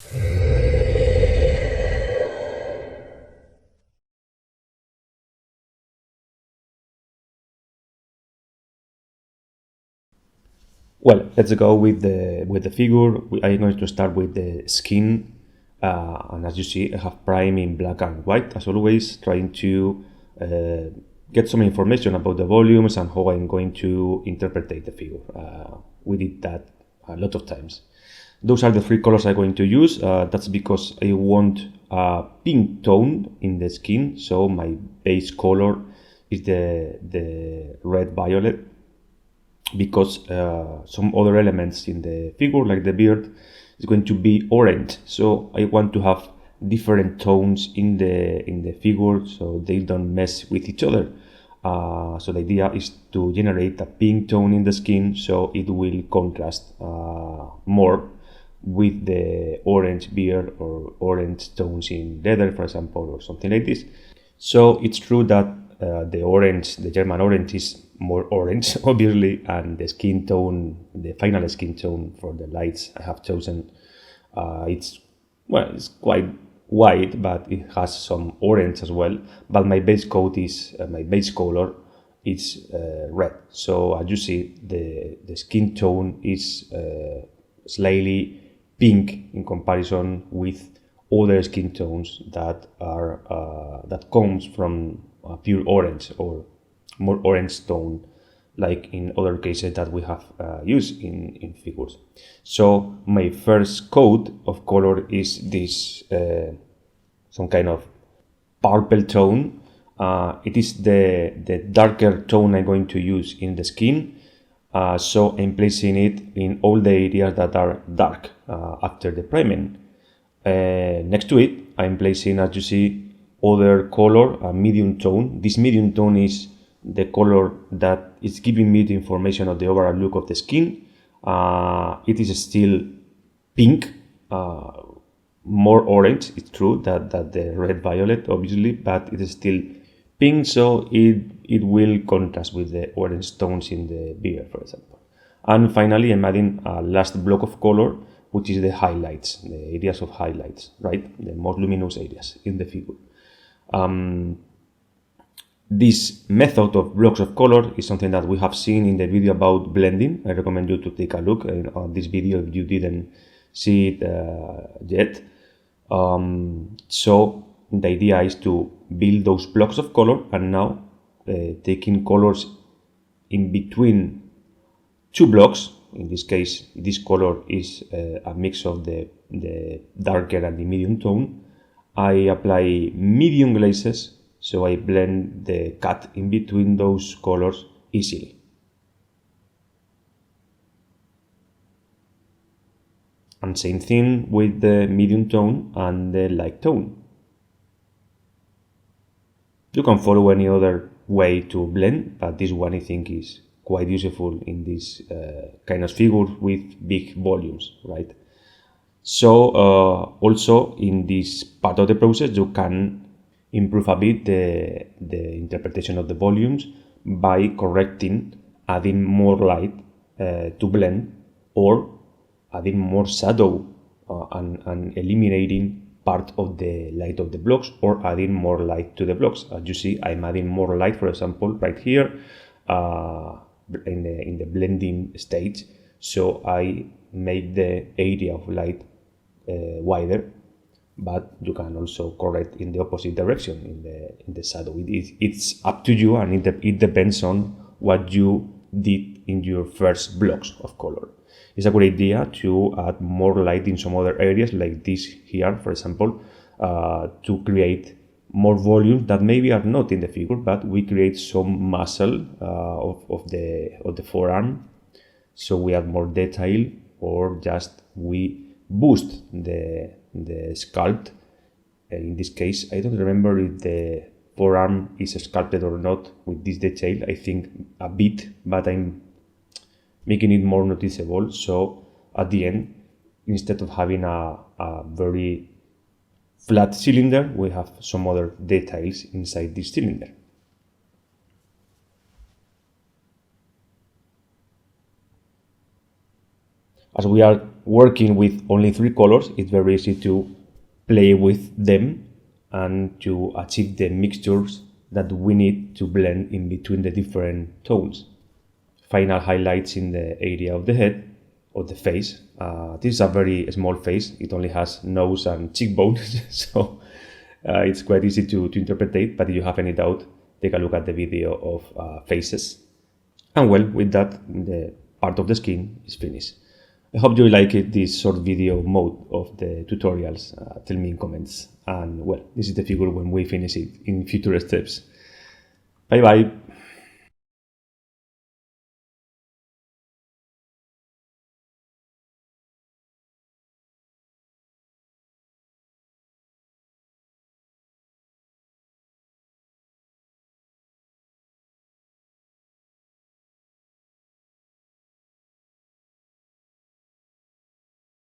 Well, let's go with the figure. I'm going to start with the skin, and as you see, I have prime in black and white, as always, trying to get some information about the volumes and how I'm going to interpret the figure. We did that a lot of times. Those are the three colors I'm going to use. That's because I want a pink tone in the skin, so my base color is the red violet, because some other elements in the figure, like the beard, is going to be orange. So I want to have different tones in the figure, so they don't mess with each other. So the idea is to generate a pink tone in the skin, so it will contrast more with the orange beard or orange tones in leather, for example, or something like this. So it's true that the orange, the German orange, is more orange, obviously, and the skin tone, the final skin tone for the lights I have chosen, it's quite white, but it has some orange as well. But my base coat is my base color is red. So as you see, the skin tone is slightly pink in comparison with other skin tones that are that comes from pure orange or more orange tone, like in other cases that we have used in figures. So my first coat of color is this some kind of purple tone. It is the darker tone I'm going to use in the skin. So I'm placing it in all the areas that are dark after the priming. Next to it, I'm placing, as you see, other color, a medium tone. This medium tone is the color that is giving me the information of the overall look of the skin. It is still pink, more orange, it's true, that the red violet, obviously, but it is still pink, so it will contrast with the orange tones in the beard, for example. And finally, I'm adding a last block of color, which is the highlights, the areas of highlights, right? The most luminous areas in the figure. This method of blocks of color is something that we have seen in the video about blending. I recommend you to take a look on this video if you didn't see it yet. So the idea is to build those blocks of color, and now taking colors in between two blocks. In this case, this color is a mix of the darker and the medium tone. I apply medium glazes, so I blend the cut in between those colors easily. And same thing with the medium tone and the light tone. You can follow any other way to blend, but this one I think is quite useful in this kind of figures with big volumes, right? So also in this part of the process, you can improve a bit the interpretation of the volumes by correcting, adding more light to blend, or adding more shadow and eliminating part of the light of the blocks, or adding more light to the blocks. As you see, I'm adding more light, for example, right here in the blending stage. So I make the area of light wider, but you can also correct in the opposite direction in the shadow. It's up to you, and it depends on what you did in your first blocks of color. It's a good idea to add more light in some other areas, like this here, for example, to create more volume that maybe are not in the figure, but we create some muscle of the forearm, so we add more detail, or just we boost the sculpt. In this case, I don't remember if the forearm is sculpted or not with this detail. I think a bit, but I'm making it more noticeable. So at the end, instead of having a very flat cylinder, we have some other details inside this cylinder. As we are working with only 3 colors, it's very easy to play with them and to achieve the mixtures that we need to blend in between the different tones. Final highlights in the area of the head or the face. This is a very small face. It only has nose and cheekbones, so it's quite easy to interpret, but if you have any doubt, take a look at the video of faces. And well, with that, the part of the skin is finished. I hope you like it, this short video mode of the tutorials. Tell me in comments. And well, this is the figure when we finish it in future steps. Bye bye.